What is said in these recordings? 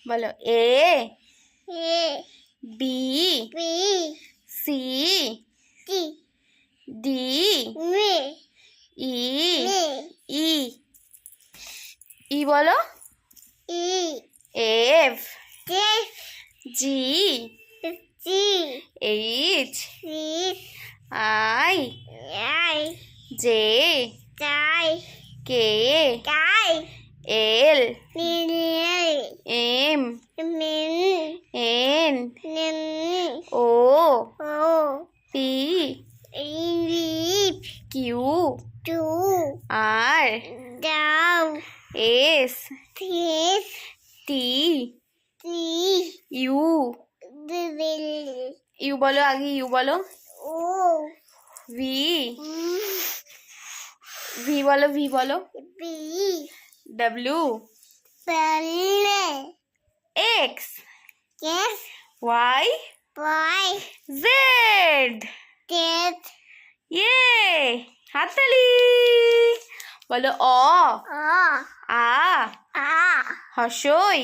বলো A B C D E E বলো F G H I J K L M N O P Q R S T U U বলো আগে U বলো V V বলো V বলো W X Y Z ইয়ে হাততালি বলো অ আ হর্ষই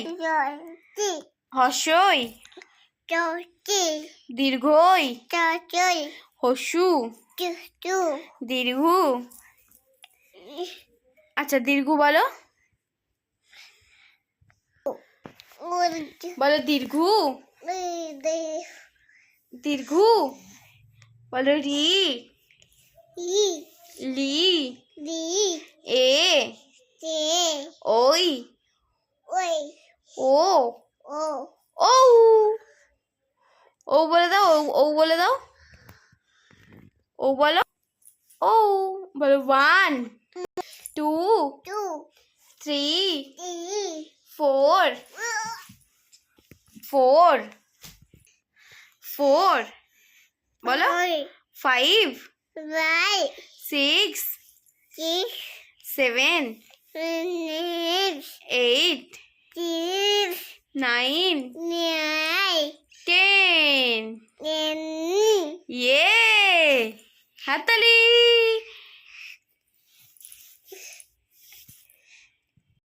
হর্ষই দীর্ঘই হসু দীর্ঘ আচ্ছা দীর্ঘ বলো বলো দীর্ঘ দীর্ঘ বলো রি লি এ ওই ও ও ও বলে দাও ও বলে দাও ও বলো ও বলো 1 2 3 4 বলো 5 6 7 8 9 10 ইয়ে হাততালি।